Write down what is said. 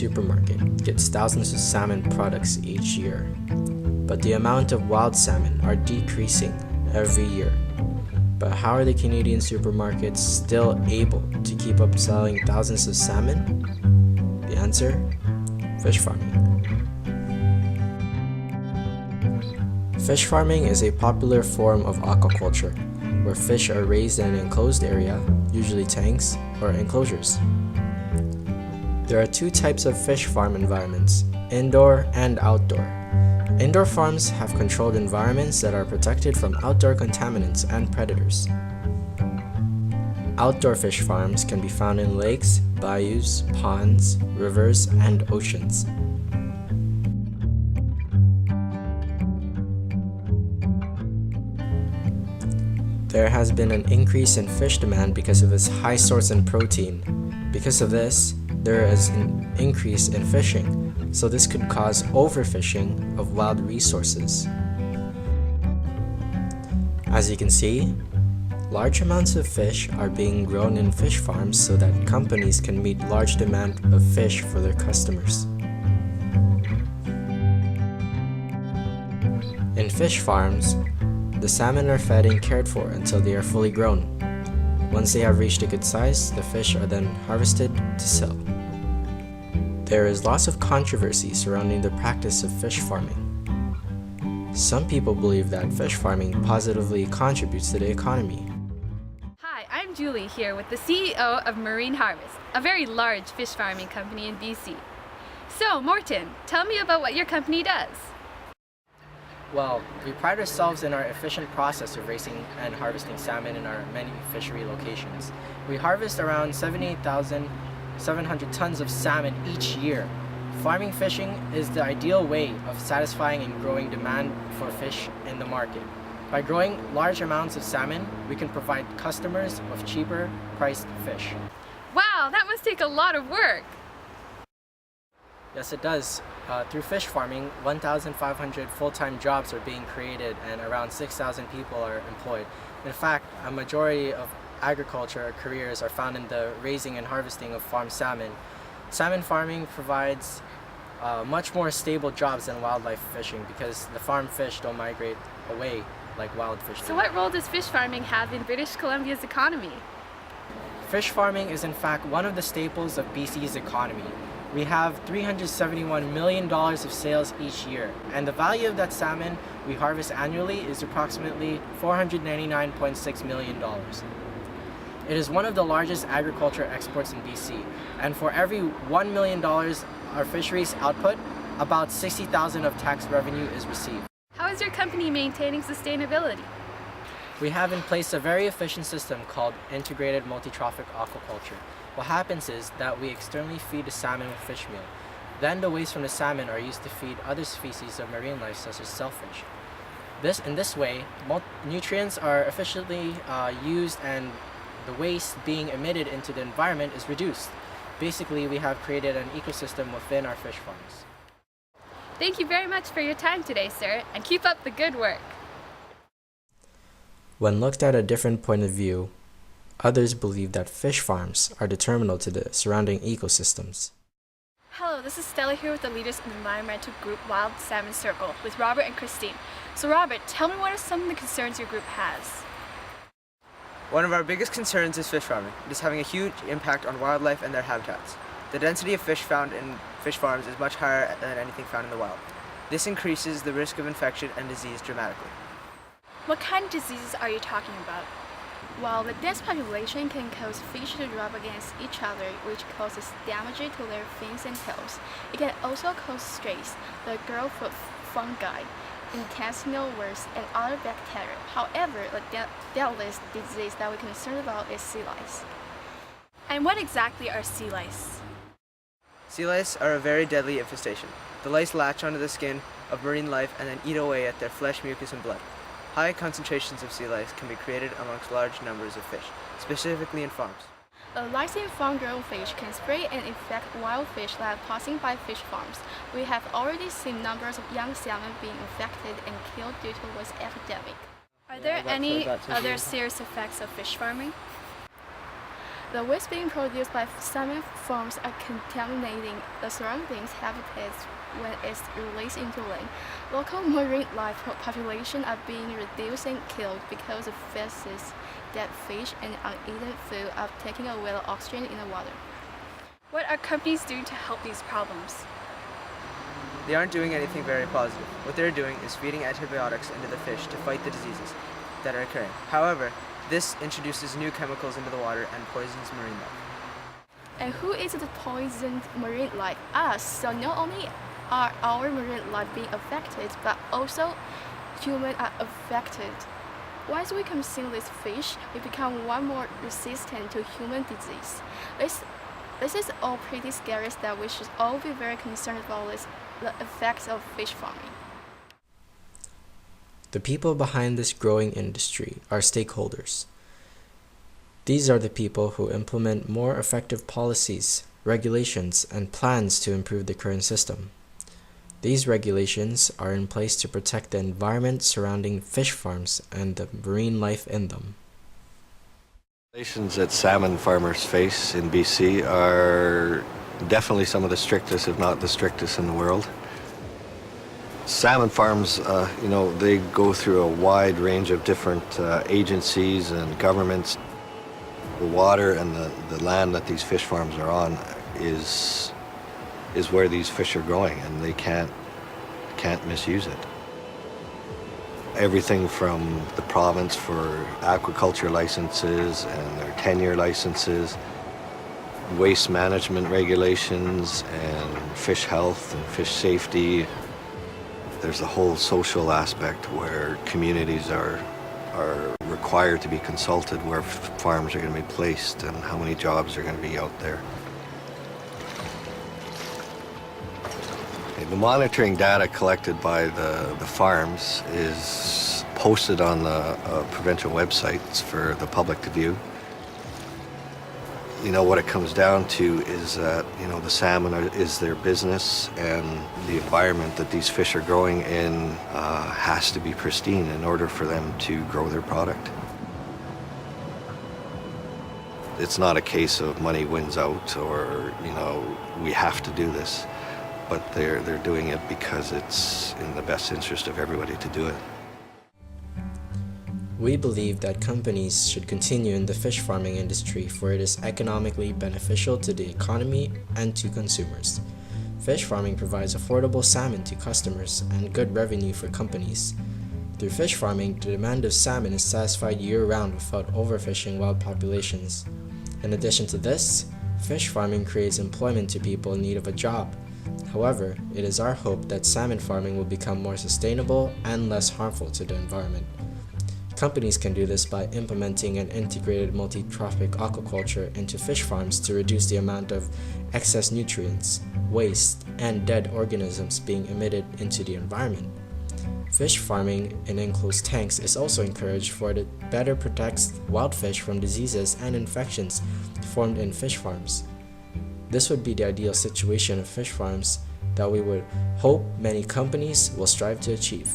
supermarket gets thousands of salmon products each year, but the amount of wild salmon are decreasing every year. But how are the Canadian supermarkets still able to keep up selling thousands of salmon? The answer? Fish farming. Fish farming is a popular form of aquaculture, where fish are raised in an enclosed area, usually tanks or enclosures. There are two types of fish farm environments, indoor and outdoor. Indoor farms have controlled environments that are protected from outdoor contaminants and predators. Outdoor fish farms can be found in lakes, bayous, ponds, rivers, and oceans. There has been an increase in fish demand because of its high source in protein. Because of this, there is an increase in fishing, so this could cause overfishing of wild resources. As you can see, large amounts of fish are being grown in fish farms so that companies can meet large demand of fish for their customers. In fish farms, the salmon are fed and cared for until they are fully grown. Once they have reached a good size, the fish are then harvested to sell. There is lots of controversy surrounding the practice of fish farming. Some people believe that fish farming positively contributes to the economy. Hi, I'm Julie here with the CEO of Marine Harvest, a very large fish farming company in BC. So, Morton, tell me about what your company does. Well, we pride ourselves in our efficient process of raising and harvesting salmon in our many fishery locations. We harvest around 78,700 tons of salmon each year. Farming fishing is the ideal way of satisfying and growing demand for fish in the market. By growing large amounts of salmon, we can provide customers with cheaper priced fish. Wow, that must take a lot of work! Yes, it does. Through fish farming, 1,500 full-time jobs are being created and around 6,000 people are employed. In fact, a majority of agriculture careers are found in the raising and harvesting of farmed salmon. Salmon farming provides much more stable jobs than wildlife fishing because the farmed fish don't migrate away like wild fish do. So what role does fish farming have in British Columbia's economy? Fish farming is in fact one of the staples of BC's economy. We have $371 million of sales each year, and the value of that salmon we harvest annually is approximately $499.6 million. It is one of the largest agriculture exports in BC, and for every $1 million our fisheries output, about $60,000 of tax revenue is received. How is your company maintaining sustainability? We have in place a very efficient system called integrated multi-trophic aquaculture. What happens is that we externally feed the salmon with fish meal. Then the waste from the salmon are used to feed other species of marine life such as shellfish. In this way, nutrients are efficiently used and the waste being emitted into the environment is reduced. Basically, we have created an ecosystem within our fish farms. Thank you very much for your time today, sir, and keep up the good work. When looked at a different point of view, others believe that fish farms are detrimental to the surrounding ecosystems. Hello, this is Stella here with the leaders of the environmental group Wild Salmon Circle with Robert and Christine. So Robert, tell me what are some of the concerns your group has? One of our biggest concerns is fish farming. It is having a huge impact on wildlife and their habitats. The density of fish found in fish farms is much higher than anything found in the wild. This increases the risk of infection and disease dramatically. What kind of diseases are you talking about? While the dense population can cause fish to rub against each other, which causes damage to their fins and tails, it can also cause strays, the growth of fungi, intestinal worms, and other bacteria. However, the deadliest disease that we're concerned about is sea lice. And what exactly are sea lice? Sea lice are a very deadly infestation. The lice latch onto the skin of marine life and then eat away at their flesh, mucus, and blood. High concentrations of sea lice can be created amongst large numbers of fish, specifically in farms. The lice in farm-grown fish can spray and infect wild fish that are passing by fish farms. We have already seen numbers of young salmon being infected and killed due to this epidemic. Are there any other serious effects of fish farming? The waste being produced by salmon farms are contaminating the surrounding habitats when it's released into land. Local marine life population are being reduced and killed because of feces, dead fish, and uneaten food are taking away the oxygen in the water. What are companies doing to help these problems? They aren't doing anything very positive. What they're doing is feeding antibiotics into the fish to fight the diseases that are occurring. However, this introduces new chemicals into the water and poisons marine life. And who is the poisoned marine life? Us. So not only are our marine life being affected, but also humans are affected. Once we consume this fish, we become one more resistant to human disease. This is all pretty scary that we should all be very concerned about the effects of fish farming. The people behind this growing industry are stakeholders. These are the people who implement more effective policies, regulations, and plans to improve the current system. These regulations are in place to protect the environment surrounding fish farms and the marine life in them. Regulations that salmon farmers face in BC are definitely some of the strictest, if not the strictest in the world. Salmon farms, they go through a wide range of different agencies and governments. The water and the land that these fish farms are on is where these fish are growing, and they can't misuse it. Everything from the province for aquaculture licenses and their tenure licenses, waste management regulations, and fish health and fish safety. There's a whole social aspect where communities are required to be consulted where farms are going to be placed and how many jobs are going to be out there. The monitoring data collected by the farms is posted on the provincial websites for the public to view. What it comes down to is that, the salmon is their business, and the environment that these fish are growing in has to be pristine in order for them to grow their product. It's not a case of money wins out or, we have to do this, but they're doing it because it's in the best interest of everybody to do it. We believe that companies should continue in the fish farming industry, for it is economically beneficial to the economy and to consumers. Fish farming provides affordable salmon to customers and good revenue for companies. Through fish farming, the demand of salmon is satisfied year-round without overfishing wild populations. In addition to this, fish farming creates employment to people in need of a job. However, it is our hope that salmon farming will become more sustainable and less harmful to the environment. Companies can do this by implementing an integrated multi-trophic aquaculture into fish farms to reduce the amount of excess nutrients, waste, and dead organisms being emitted into the environment. Fish farming in enclosed tanks is also encouraged, for it better protects wild fish from diseases and infections formed in fish farms. This would be the ideal situation of fish farms that we would hope many companies will strive to achieve.